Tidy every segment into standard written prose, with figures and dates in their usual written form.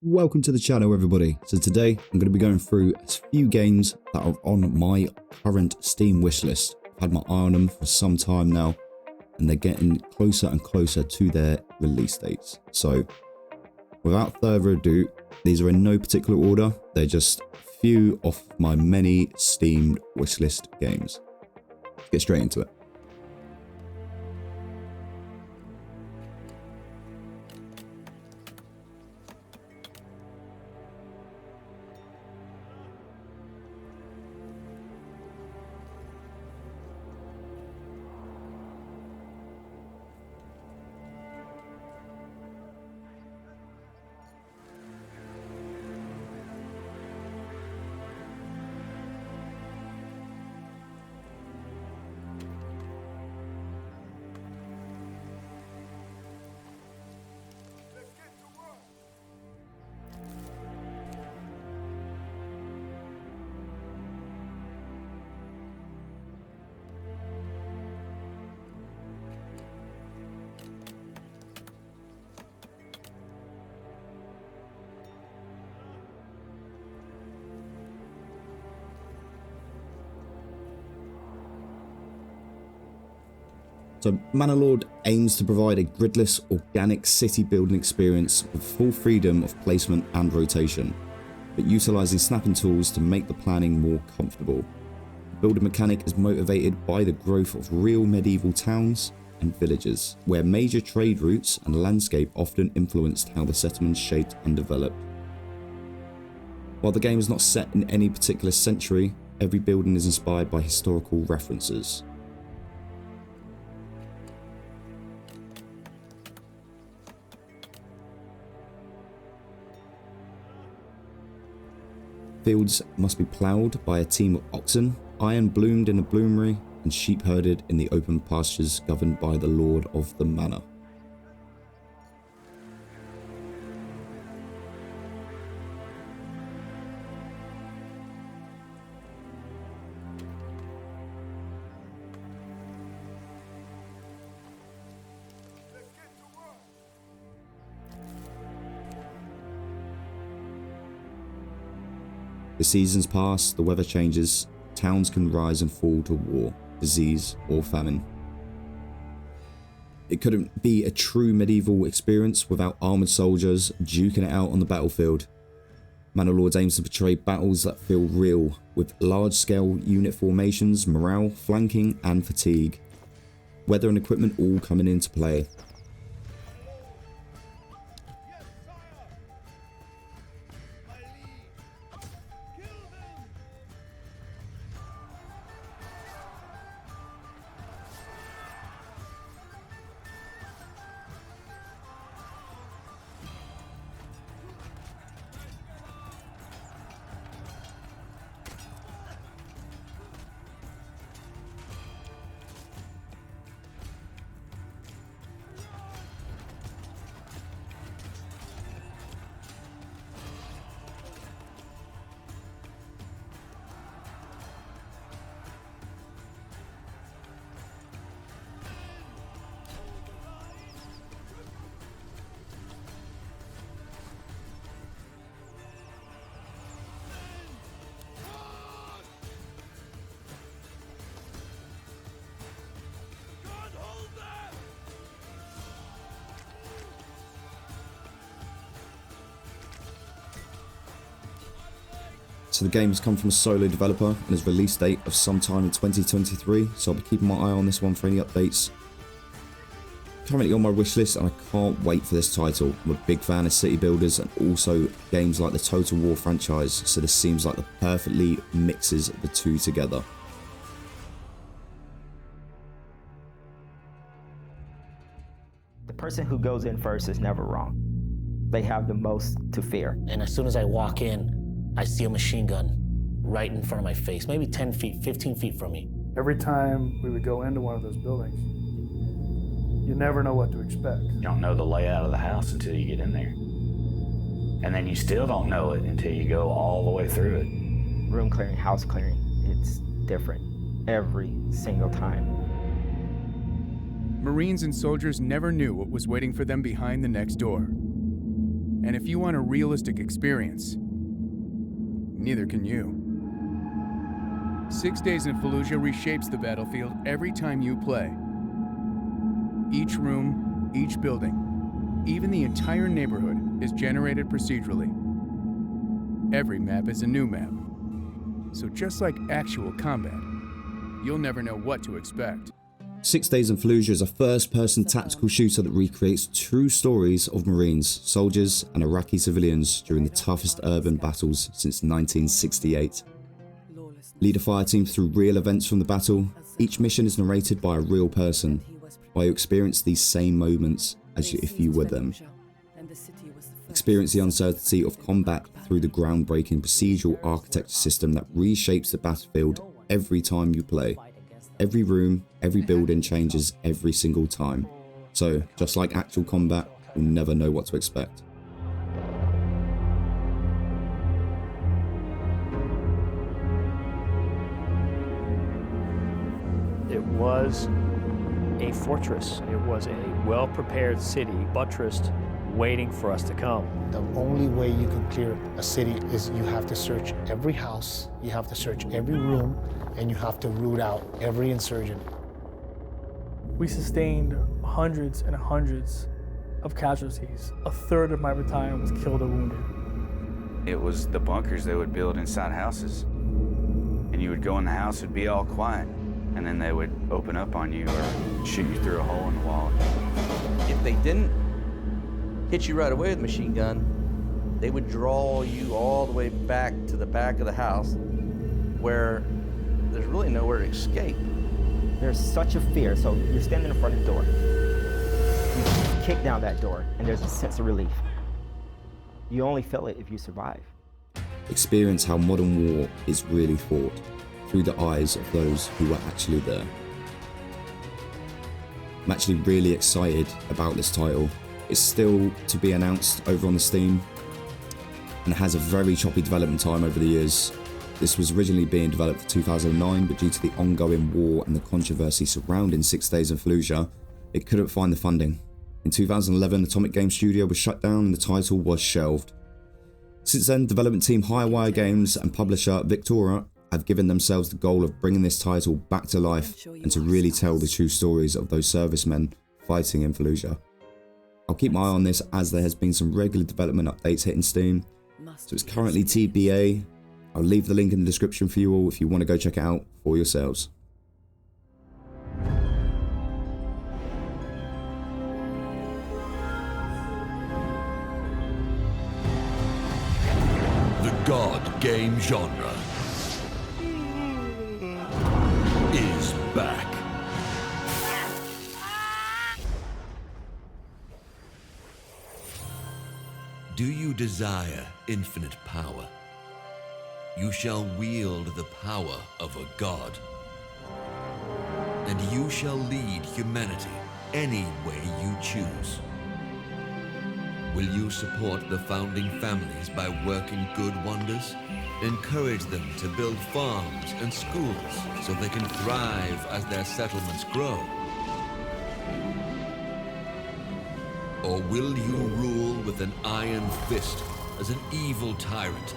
Welcome to the channel, everybody. So today I'm going to be going through a few games that are on my current Steam wishlist. I've had my eye on them for some time now, and they're getting closer and closer to their release dates. So without further ado, these are in no particular order. They're just a few of my many Steam wishlist games. Let's get straight into it. So Manor aims to provide a gridless, organic city building experience with full freedom of placement and rotation, but utilising snapping tools to make the planning more comfortable. The building mechanic is motivated by the growth of real medieval towns and villages, where major trade routes and landscape often influenced how the settlements shaped and developed. While the game is not set in any particular century, every building is inspired by historical references. Fields must be ploughed by a team of oxen, iron bloomed in a bloomery, and sheep herded in the open pastures governed by the lord of the manor. The seasons pass, the weather changes, towns can rise and fall to war, disease, or famine. It couldn't be a true medieval experience without armoured soldiers duking it out on the battlefield. Manor Lords aims to portray battles that feel real, with large-scale unit formations, morale, flanking, and fatigue. Weather and equipment all coming into play. So the game has come from a solo developer and has release date of sometime in 2023, so I'll be keeping my eye on this one for any updates. Currently on my wishlist, and I can't wait for this title. I'm a big fan of city builders and also games like the Total War franchise, so this seems like the perfectly mixes the two together. The person who goes in first is never wrong. They have the most to fear. And as soon as I walk in, I see a machine gun right in front of my face, maybe 10 feet, 15 feet from me. Every time we would go into one of those buildings, you never know what to expect. You don't know the layout of the house until you get in there. And then you still don't know it until you go all the way through it. Room clearing, house clearing, it's different every single time. Marines and soldiers never knew what was waiting for them behind the next door. And if you want a realistic experience, neither can you. 6 Days in Fallujah reshapes the battlefield every time you play. Each room, each building, even the entire neighborhood is generated procedurally. Every map is a new map. So just like actual combat, you'll never know what to expect. 6 Days in Fallujah is a first-person tactical shooter that recreates true stories of Marines, soldiers, and Iraqi civilians during the toughest urban battles since 1968. Lead a fire team through real events from the battle. Each mission is narrated by a real person, while you experience these same moments as if you were them. Experience the uncertainty of combat through the groundbreaking procedural architecture system that reshapes the battlefield every time you play. Every room, every building changes every single time. So, just like actual combat, you'll never know what to expect. It was a fortress. It was a well-prepared city, buttressed, waiting for us to come. The only way you can clear a city is you have to search every house, you have to search every room, and you have to root out every insurgent. We sustained hundreds and hundreds of casualties. A third of my battalion was killed or wounded. It was the bunkers they would build inside houses. And you would go in the house, it'd be all quiet. And then they would open up on you or shoot you through a hole in the wall. If they didn't hit you right away with a machine gun, they would draw you all the way back to the back of the house where there's really nowhere to escape. There's such a fear. So you're standing in front of the door. You kick down that door, and there's a sense of relief. You only feel it if you survive. Experience how modern war is really fought through the eyes of those who were actually there. I'm actually really excited about this title. It's still to be announced over on the Steam, and it has a very choppy development time over the years. This was originally being developed for 2009, but due to the ongoing war and the controversy surrounding 6 Days in Fallujah, it couldn't find the funding. In 2011, Atomic Game Studio was shut down and the title was shelved. Since then, development team Hirewire Games and publisher Victoria have given themselves the goal of bringing this title back to life and to really tell the true stories of those servicemen fighting in Fallujah. I'll keep my eye on this as there has been some regular development updates hitting Steam. So it's currently TBA. I'll leave the link in the description for you all if you want to go check it out for yourselves. The God game genre is back. Do you desire infinite power? You shall wield the power of a god. And you shall lead humanity any way you choose. Will you support the founding families by working good wonders? Encourage them to build farms and schools so they can thrive as their settlements grow? Or will you rule with an iron fist as an evil tyrant,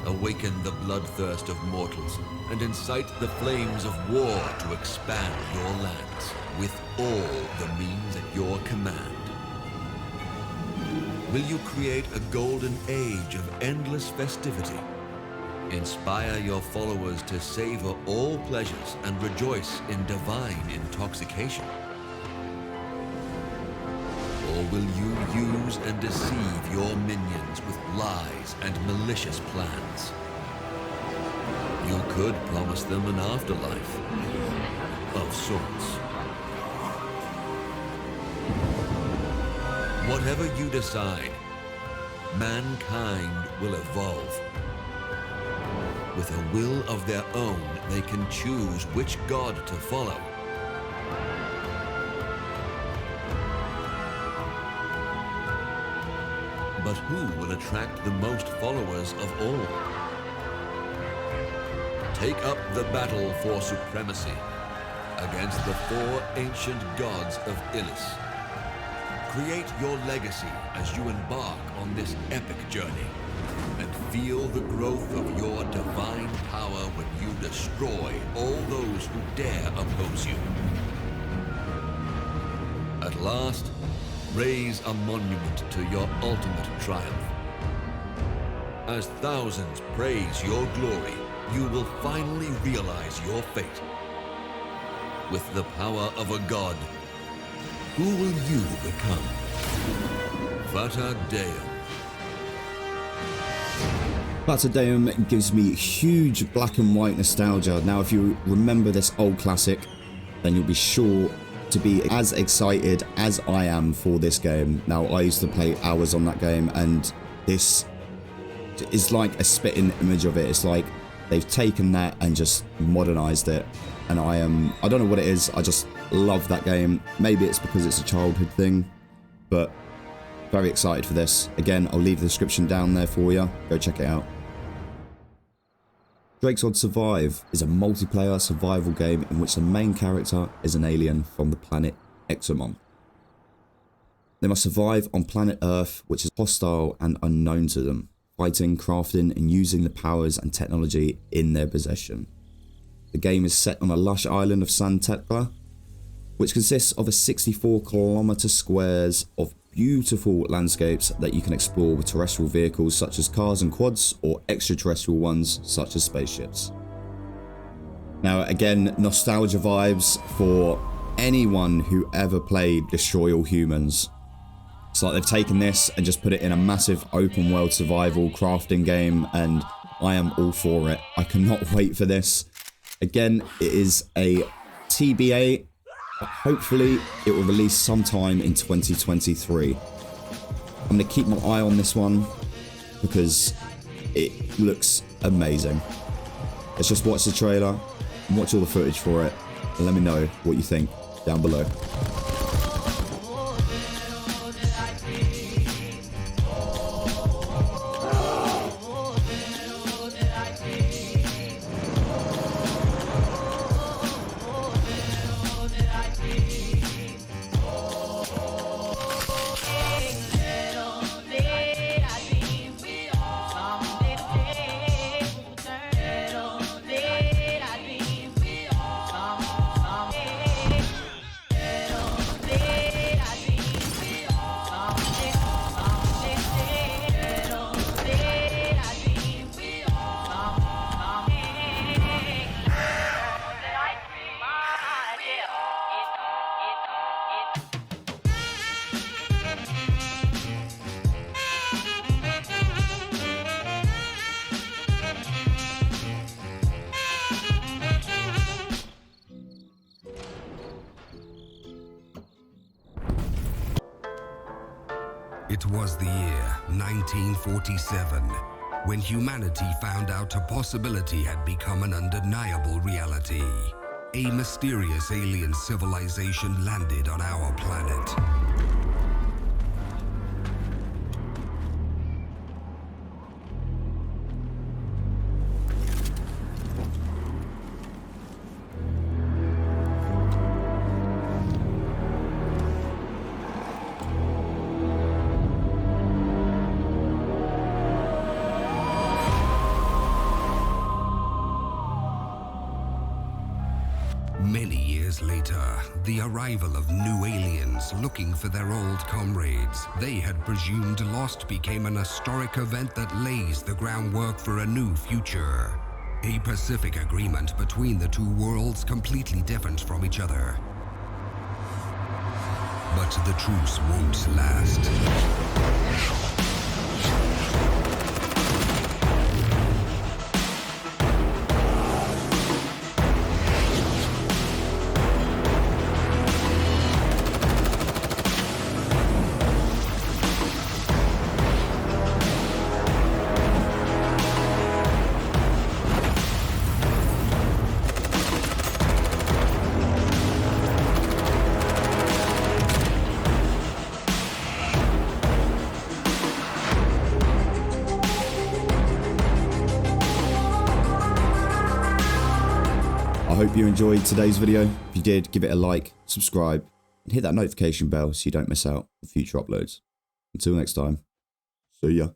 awaken the bloodthirst of mortals, and incite the flames of war to expand your lands with all the means at your command? Will you create a golden age of endless festivity? Inspire your followers to savor all pleasures and rejoice in divine intoxication? Or will you use and deceive your minions with lies and malicious plans? You could promise them an afterlife of sorts. Whatever you decide, mankind will evolve. With a will of their own, they can choose which god to follow. But who will attract the most followers of all? Take up the battle for supremacy against the 4 ancient gods of Illis. Create your legacy as you embark on this epic journey, and feel the growth of your divine power when you destroy all those who dare oppose you. At last, raise a monument to your ultimate triumph. As thousands praise your glory, you will finally realize your fate. With the power of a god, who will you become? Fata Deum. Fata Deum gives me huge black and white nostalgia. Now, if you remember this old classic, then you'll be sure to be as excited as I am for this game. Now, I used to play hours on that game, and this is like a spitting image of it. It's like they've taken that and just modernized it, and I don't know what it is, I just love that game. Maybe it's because it's a childhood thing, but very excited for this. Again, I'll leave the description down there for you. Go check it out. Drake's Odd Survive is a multiplayer survival game in which the main character is an alien from the planet Exomon. They must survive on planet Earth, which is hostile and unknown to them, fighting, crafting, and using the powers and technology in their possession. The game is set on a lush island of San Tekla, which consists of a 64-kilometer squares of beautiful landscapes that you can explore with terrestrial vehicles such as cars and quads, or extraterrestrial ones such as spaceships. Now, again, nostalgia vibes for anyone who ever played Destroy All Humans. It's like they've taken this and just put it in a massive open world survival crafting game, and I am all for it. I cannot wait for this. Again, it is a TBA, but hopefully it will release sometime in 2023. I'm going to keep my eye on this one because it looks amazing. Let's just watch the trailer and watch all the footage for it, and let me know what you think down below. It was the year 1947, when humanity found out a possibility had become an undeniable reality. A mysterious alien civilization landed on our planet. Many years later, the arrival of new aliens looking for their old comrades they had presumed lost became an historic event that lays the groundwork for a new future. A Pacific agreement between the two worlds completely different from each other. But the truce won't last. I hope you enjoyed today's video. If you did, give it a like, subscribe, and hit that notification bell so you don't miss out on future uploads. Until next time, see ya.